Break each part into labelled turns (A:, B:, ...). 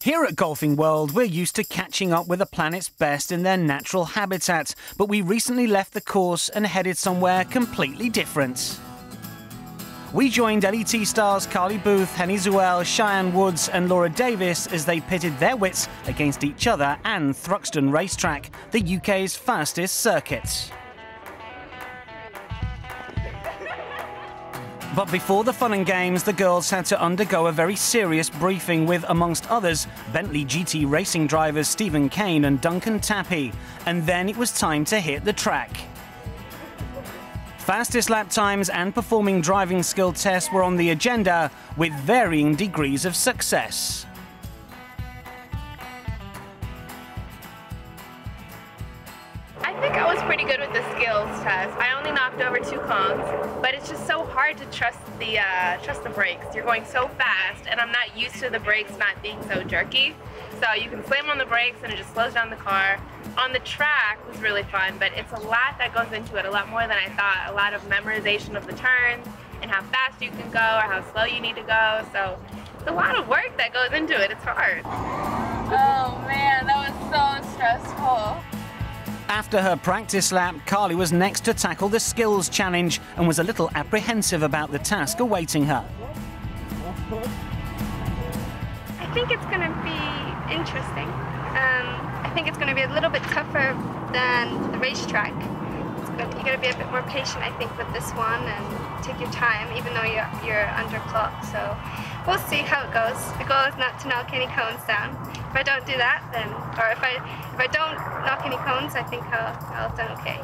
A: Here at Golfing World, we're used to catching up with the planet's best in their natural habitat, but we recently left the course and headed somewhere completely different. We joined LET stars Carly Booth, Henny Zuel, Cheyenne Woods and Laura Davis as they pitted their wits against each other and Thruxton racetrack, the UK's fastest circuit. But before the fun and games, the girls had to undergo a very serious briefing with, amongst others, Bentley GT racing drivers Stephen Kane and Duncan Tappy. And then it was time to hit the track. Fastest lap times and performing driving skill tests were on the agenda, with varying degrees of success.
B: I think I was pretty good with the skills test. I only knocked over 2 cones, but it's just so hard to trust the brakes. You're going so fast, and I'm not used to the brakes not being so jerky. So you can slam on the brakes and it just slows down the car. On the track was really fun, but it's a lot that goes into it, a lot more than I thought. A lot of memorization of the turns and how fast you can go or how slow you need to go. So it's a lot of work that goes into it. It's hard. Oh man, that was so stressful.
A: After her practice lap, Carly was next to tackle the skills challenge and was a little apprehensive about the task awaiting her.
C: I think it's going to be interesting. I think it's going to be a little bit tougher than the racetrack. You're going to be a bit more patient, I think, with this one and take your time, even though you're under clock. So we'll see how it goes. The goal is not to knock any cones down. If I don't do that, then, or if I don't knock any cones, I think I'll have done okay.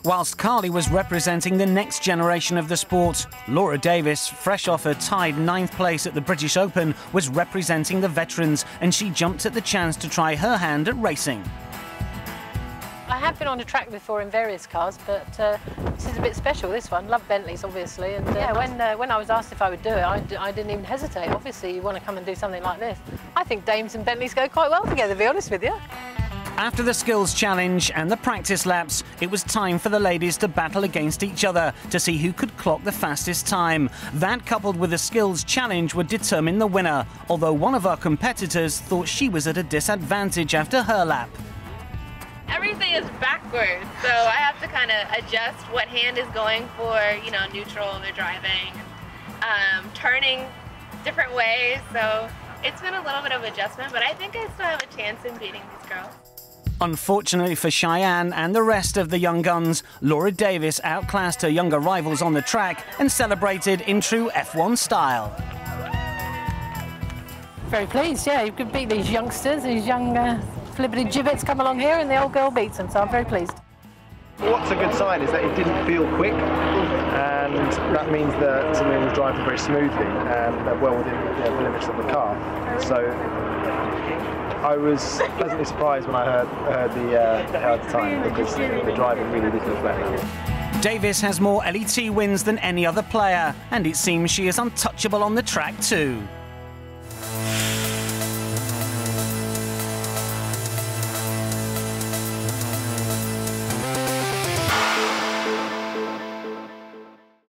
A: Whilst Carly was representing the next generation of the sport, Laura Davis, fresh off her tied 9th place at the British Open, was representing the veterans, and she jumped at the chance to try her hand at racing.
D: I have been on a track before in various cars, but this is a bit special, this one. Love Bentleys, obviously, and yeah, when I was asked if I would do it, I didn't even hesitate. Obviously, you want to come and do something like this. I think dames and Bentleys go quite well together, to be honest with you.
A: After the skills challenge and the practice laps, it was time for the ladies to battle against each other to see who could clock the fastest time. That, coupled with the skills challenge, would determine the winner, although one of our competitors thought she was at a disadvantage after her lap.
B: Everything is backwards, so I have to kind of adjust what hand is going for, you know, neutral, they're driving, turning different ways, so it's been a little bit of adjustment, but I think I still have a chance in beating these girls.
A: Unfortunately for Cheyenne and the rest of the young guns, Laura Davis outclassed her younger rivals on the track and celebrated in true F1 style.
D: Very pleased, yeah. You could beat these youngsters, these young flippity gibbets come along here and the old girl beats them, so I'm very pleased.
E: What's a good sign is that it didn't feel quick, and that means that somebody was driving very smoothly and well within the limits of the car. So I was pleasantly surprised when I heard the time, because the driving really did look better.
A: Davis has more LET wins than any other player, and it seems she is untouchable on the track too.